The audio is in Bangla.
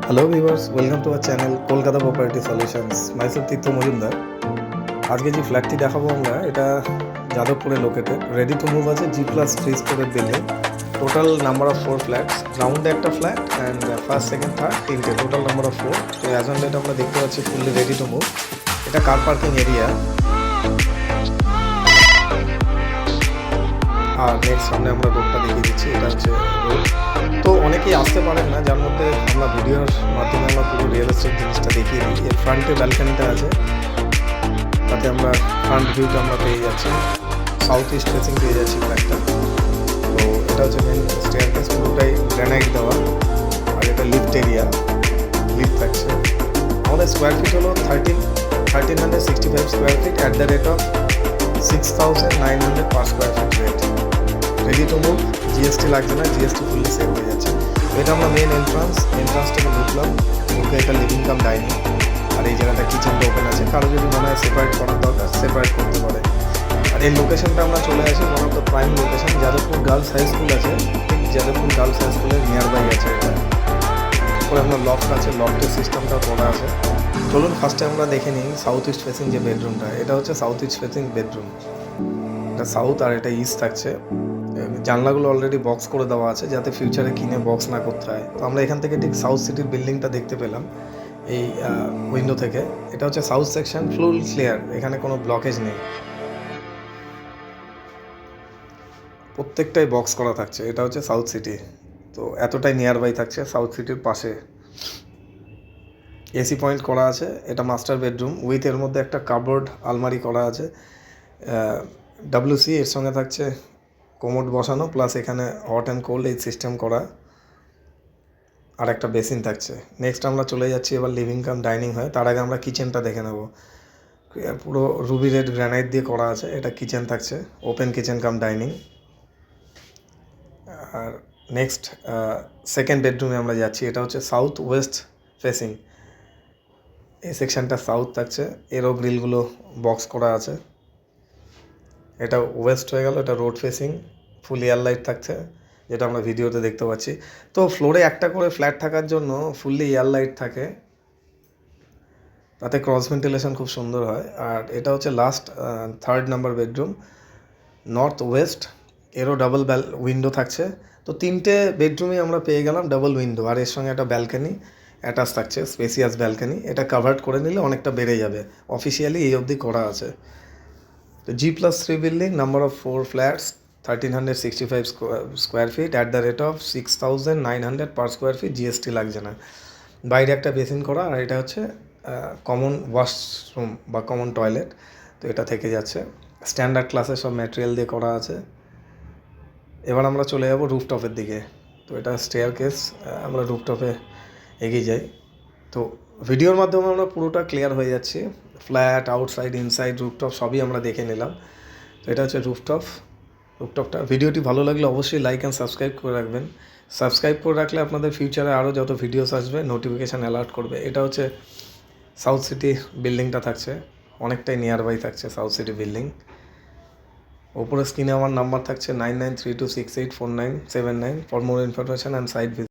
Hello viewers, welcome to our channel Kolkata property solutions. Myself Tirtha Majumdar. আজকে যে ফ্ল্যাটটি দেখাবো আমরা, এটা যাদবপুরে লোকেটেড, রেডি টু মুভ আছে, G+3 স্টোরের building. Total number of 4 flats, গ্রাউন্ডে একটা flat and first second third তিনটে, টোটাল নাম্বার অফ 4। তো অ্যাজ অন ডেট আমরা দেখতে পাচ্ছি ফুললি রেডি টু মুভ। এটা কার পার্কিং এরিয়া। আর নেক্সট সামনে আমরা রোডটা দেখিয়ে দিচ্ছি, এটা হচ্ছে রোড। তো অনেকেই আসতে পারেন না, যার মধ্যে আমরা ভিডিওর মাধ্যমে আমরা পুরো রিয়েল এস্টেট জিনিসটা দেখিয়ে দিই। এর ফ্রন্টে ব্যালকানিটা আছে, তাতে আমরা ফ্রন্ট ভিউটা আমরা পেয়ে যাচ্ছি, সাউথ ইস্ট ফেসিং পেয়ে যাচ্ছি ফ্ল্যাটটা। তো এটা হচ্ছে মেন স্টেয়ারকেস, পুরোটাই গ্রানাইট দেওয়া। আর এটা লিফট এরিয়া, লিফট থাকছে। আমাদের স্কোয়ার ফিট হলো 1365 square feet at the rate of 6900 per square feet rate. Ready to move, GST লাগছে না, জিএসটি ফুললি সেভ হয়ে যাচ্ছে। তো এটা আমরা মেন এন্ট্রান্স থেকে ঢুকলাম, ঢুকে এটা লিভিং কাম ডাইনিং। আর এই জায়গাটা কিচেনটা ওপেন আছে, কারো যদি মনে হয় সেপারেট করার দরকার সেপারেট করতে পারে। আর এই লোকেশনটা আমরা চলে আসি one of the prime location, Jadavpur girls high school আছে, ঠিক যাদবপুর গার্লস হাই স্কুলের নিয়ার বাই আছে এটা। তারপরে আমরা লফট আছে, লফটের সিস্টেমটা করা আছে। চলুন ফার্স্টে আমরা দেখে নিই সাউথ ইস্ট ফেসিং যে বেডরুমটা, এটা হচ্ছে সাউথ ইস্ট ফেসিং বেডরুম। এটা সাউথ আর এটা ইস্ট থাকছে। জানলাগুলো অলরেডি বক্স করে দেওয়া আছে, যাতে ফিউচারে কিনে বক্স না করতে হয়। তো আমরা এখান থেকে ঠিক সাউথ সিটির বিল্ডিংটা দেখতে পেলাম এই উইন্ডো থেকে। এটা হচ্ছে সাউথ সেকশন, ফুল ক্লিয়ার, এখানে কোনো ব্লকেজ নেই, প্রত্যেকটাই বক্স করা থাকছে। এটা হচ্ছে সাউথ সিটি, তো এতটাই নিয়ার বাই থাকছে সাউথ সিটির পাশে। এসি পয়েন্ট করা আছে। এটা মাস্টার বেডরুম উইথ এর মধ্যে একটা কাপবোর্ড আলমারি করা আছে, WC। এর সঙ্গে থাকছে কোমোড বসানো, প্লাস এখানে হট অ্যান্ড কোল্ড এই সিস্টেম করা, আর একটা বেসিন থাকছে। নেক্সট আমরা চলে যাচ্ছি এবার লিভিং কাম ডাইনিং হয়। তার আগে আমরা কিচেনটা দেখে নেব। পুরো রুবি রেড গ্রানাইট দিয়ে করা আছে, এটা কিচেন থাকছে, ওপেন কিচেন কাম ডাইনিং। আর নেক্সট সেকেন্ড বেডরুমে আমরা যাচ্ছি, এটা হচ্ছে সাউথ ওয়েস্ট ফেসিং। এই সেকশনটা সাউথ থাকছে, এরও গ্রিলগুলো বক্স করা আছে। এটা ওয়েস্ট হয়ে গেল, এটা রোড ফেসিং, ফুল এয়ার লাইট থাকছে, যেটা আমরা ভিডিওতে দেখতে পাচ্ছি। তো ফ্লোরে একটা করে ফ্ল্যাট থাকার জন্য ফুললি এয়ার লাইট থাকে, তাতে ক্রস ভেন্টিলেশন খুব সুন্দর হয়। আর এটা হচ্ছে last third number bedroom, north West, এরও ডাবল উইন্ডো থাকছে। তো তিনটে বেডরুমে আমরা পেয়ে গেলাম ডাবল উইন্ডো, আর এর সঙ্গে একটা ব্যালকানি অ্যাটাচ থাকছে, স্পেসিয়াস ব্যালকানি। এটা কাভার্ড করে নিলে অনেকটা বেড়ে যাবে, অফিসিয়ালি এই অবধি করা আছে। তো G+3 building, number of 4 flats, 1365 square feet at the rate of 6900 per square feet, GST লাগছে না। বাইরে একটা বেসিন করা, আর এটা হচ্ছে কমন ওয়াশরুম বা কমন টয়লেট। তো এটা থেকে যাচ্ছে, স্ট্যান্ডার্ড ক্লাসের সব ম্যাটেরিয়াল দিয়ে করা আছে। এবার আমরা চলে যাব রুফটপের দিকে। তো এটা স্টেয়ার কেস, আমরা রুফটপে এগিয়ে যাই। তো ভিডিওর মাধ্যমে আমরা পুরোটা ক্লিয়ার হয়ে যাচ্ছি, ফ্ল্যাট, আউটসাইড, ইনসাইড, রুফটপ সবই আমরা দেখে নিলাম। তো এটা হচ্ছে রুফটপটা। ভিডিওটি ভালো লাগলে অবশ্যই লাইক অ্যান্ড সাবস্ক্রাইব করে রাখবেন। সাবস্ক্রাইব করে রাখলে আপনাদের ফিউচারে আরও যত ভিডিওস আসবে নোটিফিকেশান অ্যালার্ট করবে। এটা হচ্ছে সাউথ সিটি বিল্ডিংটা থাকছে, অনেকটাই নিয়ার বাই থাকছে সাউথ সিটি বিল্ডিং। ওপরে স্ক্রিনে আমার নাম্বার থাকছে 9932684979 for more information and site visit.